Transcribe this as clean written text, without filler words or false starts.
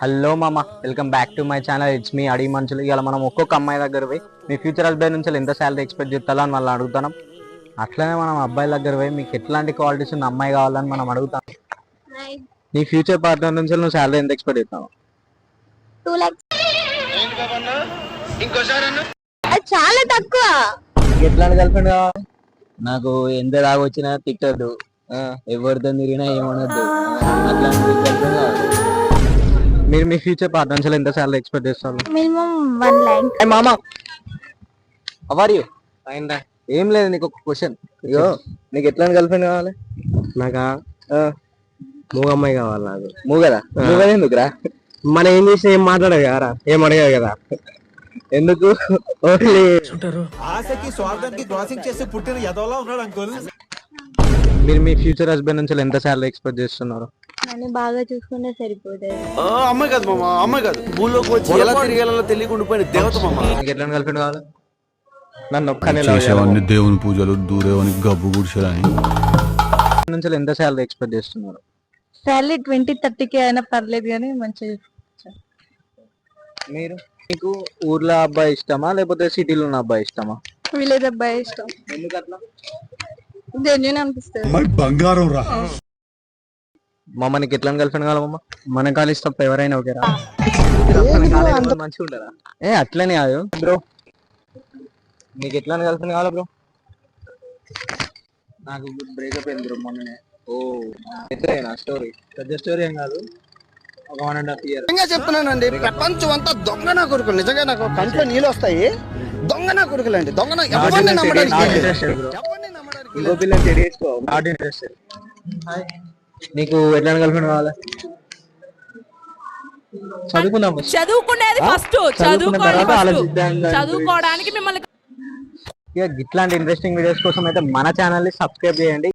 Hello మామ, welcome back to my channel. It's me అడిగి మనుషులు. ఇలా మనం ఒక్కొక్క అమ్మాయి దగ్గర పోయి మీ ఫ్యూచర్ హస్బెండ్ నుంచి ఎంత శాలరీ ఎక్స్పెక్ట్ చేస్తాలో అని వాళ్ళు అడుగుతాం. అట్లనే మనం అబ్బాయిల దగ్గర పోయి మీకు ఎట్లాంటి క్వాలిటీస్ ఉన్న అమ్మాయి కావాలని మనం అడుగుతాం. నీ ఫ్యూచర్ పార్ట్నర్ నుంచి నువ్వు శాలరీ ఎంత ఎక్స్పెక్ట్ చేస్తావు? 2 lakhs. చాలా తక్కువ. ఎట్లాంటి గర్ల్ ఫ్రెండ్ కావాలి? నాకు ఎంత దాగొచ్చినా తిట్టద్దు, ఎవరితో తిరిగినా ఏమనొద్దు, అట్లాంటి గర్ల్ ఫ్రెండ్ కావాలి. మీరు మీ ఫ్యూచర్ పార్ట్నర్ నుంచి ఎంత శాలరీ ఎక్స్పెక్ట్ చేస్తారు? Minimum 1 lakh. మామా, హౌ ఆర్ యు? ఫైన్ రా. ఏం లేదు, నీకు ఒక క్వశ్చన్. అయ్యో, నీకు ఎట్లాంటి గర్ల్ ఫ్రెండ్ కావాలి? నాకా మూగ అమ్మాయి కావాలి. నాకు మూగదా? మూగదా ఎందుకురా? మనం ఏం చేసినా ఏం మాట్లాడదు కదరా, ఏం అడగదు కదా. ఎందుకు? ఓన్లీ ఆశకి స్వార్థానికి క్రాసింగ్ చేసి పుట్టిన ఎదవలా ఉన్నాడు అంకుల్. మీరు మీ ఫ్యూచర్ హస్బెండ్ నుంచి ఎంత శాలరీ ఎక్స్పెక్ట్ చేస్తున్నారు? నన్ను బాగా చూసుకుంటే సరిపోతుంది. అమ్మాయి కాదు మామ, అమ్మాయి కాదు, భూలోకి వచ్చి ఎలా తిరిగేలా తెలియకుండా పోయిన దేవత మామ. నీకు ఎట్లాంటి గర్ల్ ఫ్రెండ్ కావాలి? నన్ను చేసేవాడిని దేవుని పూజలు, దూరేవాని గబ్బు గుడిసెలని. నుంచి ఎంత శాలరీ ఎక్స్పెక్ట్ చేస్తున్నారు? సాలరీ 20-30K అయినా పర్లేదు కానీ మంచిగా. మీరు మీకు ఊర్లో అబ్బాయి ఇష్టమా లేకపోతే సిటీలో ఉన్న అబ్బాయి ఇష్టమా? విలేజ్ అబ్బాయి ఇష్టం. ఎందుకు అట్లా? జెన్యూన్ అనిపిస్తుంది. బంగారం రా. మమ్మ నీకు ఎట్లాంటి గర్ల్ ఫ్రెండ్ కావాలి? మమ్మ మన కాలు ఇష్టం ఎవరైనా ఓకేరా? మంచిగా ఉండరా? అట్లనే కాదు బ్రో, నీకు ఎట్లాంటి గర్ల్ ఫ్రెండ్ కావాలా బ్రో? నాకు బ్రేకప్ అయింది బ్రో మొన్ననే. ఓ ఎట్లయినా స్టోరీ, పెద్ద స్టోరీ ఏం కాదు, ఒక 1.5 years. నిజంగా చెప్తున్నానండి, ప్రపంచం అంతా దొంగ నా కొడుకులు. నిజంగా నాకు కంట్లో నీళ్ళు వస్తాయి. దొంగ నా కొడుకులు అండి, దొంగ. ఎవరిని నమ్మడానికి ఇంకో పిల్లలు తెలియసుకో, నాట్ ఇంట్రెస్టెడ్. నీకు ఎట్లాంటి గర్ల్ ఫ్రెండ్ కావాలి? చదువుకునేది ఫస్ట్, చదువుకోవడానికి మిమ్మల్ని. ఇట్లాంటి ఇంట్రెస్టింగ్ వీడియోస్ కోసం అయితే మన ఛానల్ ని సబ్స్క్రైబ్ చేయండి.